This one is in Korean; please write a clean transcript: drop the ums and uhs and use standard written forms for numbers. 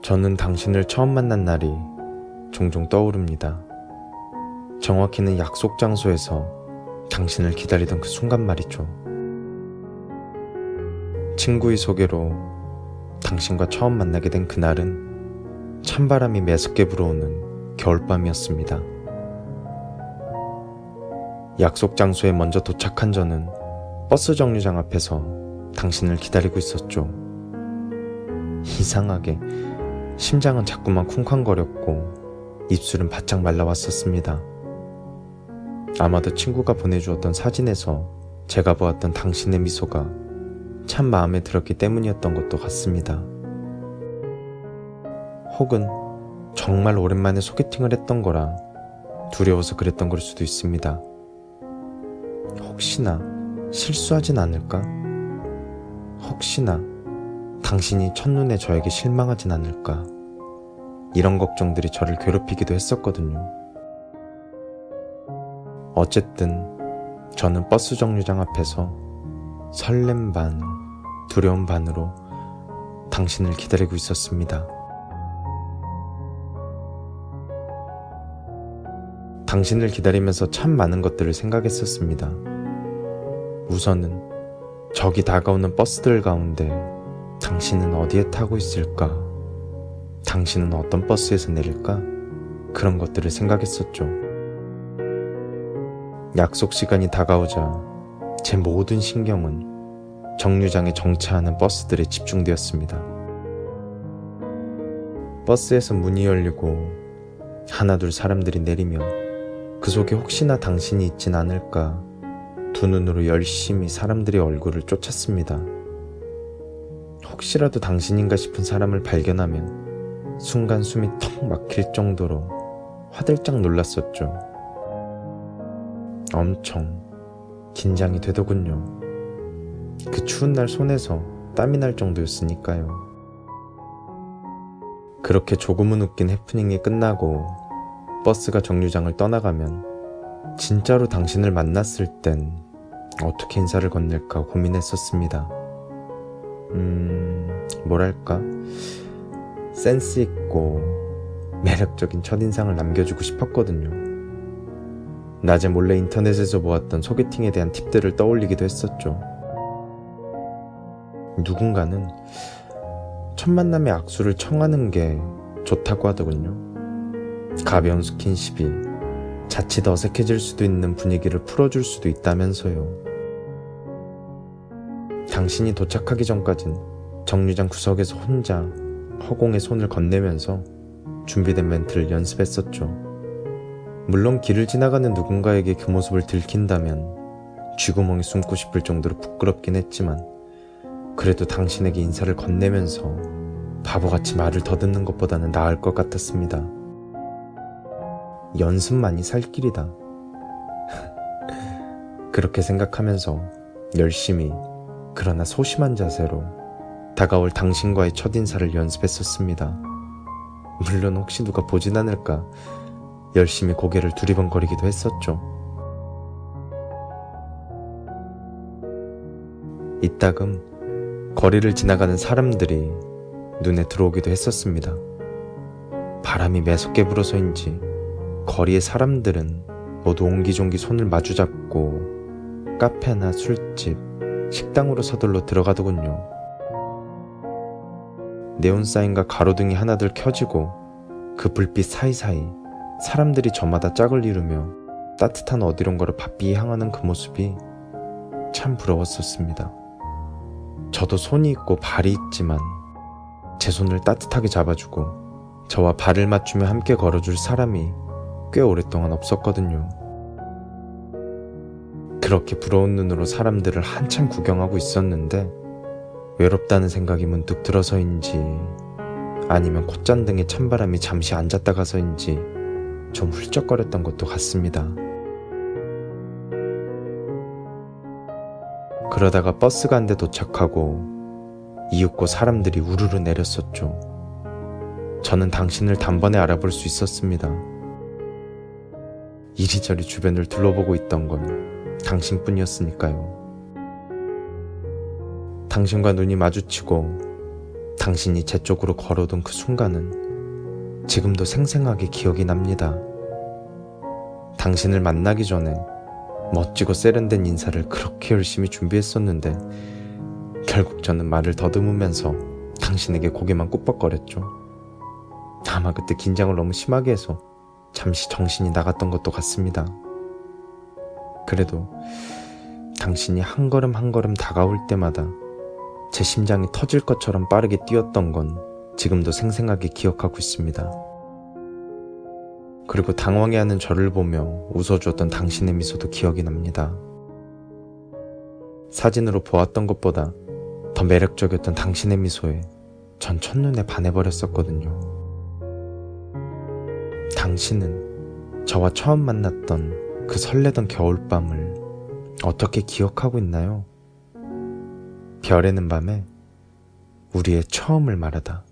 저는 당신을 처음 만난 날이 종종 떠오릅니다. 정확히는 약속 장소에서 당신을 기다리던 그 순간 말이죠. 친구의 소개로 당신과 처음 만나게 된 그날은 찬바람이 매섭게 불어오는 겨울밤이었습니다. 약속 장소에 먼저 도착한 저는 버스 정류장 앞에서 당신을 기다리고 있었죠. 이상하게 심장은 자꾸만 쿵쾅거렸고 입술은 바짝 말라왔었습니다. 아마도 친구가 보내주었던 사진에서 제가 보았던 당신의 미소가 참 마음에 들었기 때문이었던 것도 같습니다. 혹은 정말 오랜만에 소개팅을 했던 거라 두려워서 그랬던 걸 수도 있습니다. 혹시나 실수하진 않을까? 혹시나 당신이 첫눈에 저에게 실망하진 않을까? 이런 걱정들이 저를 괴롭히기도 했었거든요. 어쨌든 저는 버스 정류장 앞에서 설렘 반, 두려움 반으로 당신을 기다리고 있었습니다. 당신을 기다리면서 참 많은 것들을 생각했었습니다. 우선은 저기 다가오는 버스들 가운데 당신은 어디에 타고 있을까? 당신은 어떤 버스에서 내릴까? 그런 것들을 생각했었죠. 약속 시간이 다가오자 제 모든 신경은 정류장에 정차하는 버스들에 집중되었습니다. 버스에서 문이 열리고 하나둘 사람들이 내리며 그 속에 혹시나 당신이 있진 않을까 두 눈으로 열심히 사람들의 얼굴을 쫓았습니다. 혹시라도 당신인가 싶은 사람을 발견하면 순간 숨이 턱 막힐 정도로 화들짝 놀랐었죠. 엄청 긴장이 되더군요. 그 추운 날 손에서 땀이 날 정도였으니까요. 그렇게 조금은 웃긴 해프닝이 끝나고 버스가 정류장을 떠나가면 진짜로 당신을 만났을 땐 어떻게 인사를 건넬까 고민했었습니다. 뭐랄까 센스 있고 매력적인 첫인상을 남겨주고 싶었거든요. 낮에 몰래 인터넷에서 보았던 소개팅에 대한 팁들을 떠올리기도 했었죠. 누군가는 첫 만남에 악수를 청하는 게 좋다고 하더군요. 가벼운 스킨십이 자칫 어색해질 수도 있는 분위기를 풀어줄 수도 있다면서요. 당신이 도착하기 전까진 정류장 구석에서 혼자 허공에 손을 건네면서 준비된 멘트를 연습했었죠. 물론 길을 지나가는 누군가에게 그 모습을 들킨다면 쥐구멍에 숨고 싶을 정도로 부끄럽긴 했지만 그래도 당신에게 인사를 건네면서 바보같이 말을 더듬는 것보다는 나을 것 같았습니다. 연습만이 살 길이다. 그렇게 생각하면서 열심히 그러나 소심한 자세로 다가올 당신과의 첫인사를 연습했었습니다. 물론 혹시 누가 보진 않을까 열심히 고개를 두리번거리기도 했었죠. 이따금 거리를 지나가는 사람들이 눈에 들어오기도 했었습니다. 바람이 매섭게 불어서인지 거리의 사람들은 모두 옹기종기 손을 마주잡고 카페나 술집, 식당으로 서둘러 들어가더군요. 네온사인과 가로등이 하나둘 켜지고 그 불빛 사이사이 사람들이 저마다 짝을 이루며 따뜻한 어디론가로 바삐 향하는 그 모습이 참 부러웠었습니다. 저도 손이 있고 발이 있지만 제 손을 따뜻하게 잡아주고 저와 발을 맞추며 함께 걸어줄 사람이 꽤 오랫동안 없었거든요. 그렇게 부러운 눈으로 사람들을 한참 구경하고 있었는데 외롭다는 생각이 문득 들어서인지 아니면 콧잔등에 찬바람이 잠시 앉았다 가서인지 좀 훌쩍거렸던 것도 같습니다. 그러다가 버스가 한 대 도착하고 이윽고 사람들이 우르르 내렸었죠. 저는 당신을 단번에 알아볼 수 있었습니다. 이리저리 주변을 둘러보고 있던 건 당신뿐이었으니까요. 당신과 눈이 마주치고 당신이 제 쪽으로 걸어오던 그 순간은 지금도 생생하게 기억이 납니다. 당신을 만나기 전에 멋지고 세련된 인사를 그렇게 열심히 준비했었는데 결국 저는 말을 더듬으면서 당신에게 고개만 꾹벅거렸죠. 아마 그때 긴장을 너무 심하게 해서 잠시 정신이 나갔던 것도 같습니다. 그래도 당신이 한 걸음 한 걸음 다가올 때마다 제 심장이 터질 것처럼 빠르게 뛰었던 건 지금도 생생하게 기억하고 있습니다. 그리고 당황해하는 저를 보며 웃어주었던 당신의 미소도 기억이 납니다. 사진으로 보았던 것보다 더 매력적이었던 당신의 미소에 전 첫눈에 반해버렸었거든요. 당신은 저와 처음 만났던 그 설레던 겨울밤을 어떻게 기억하고 있나요? 별에는 밤에 우리의 처음을 말하다.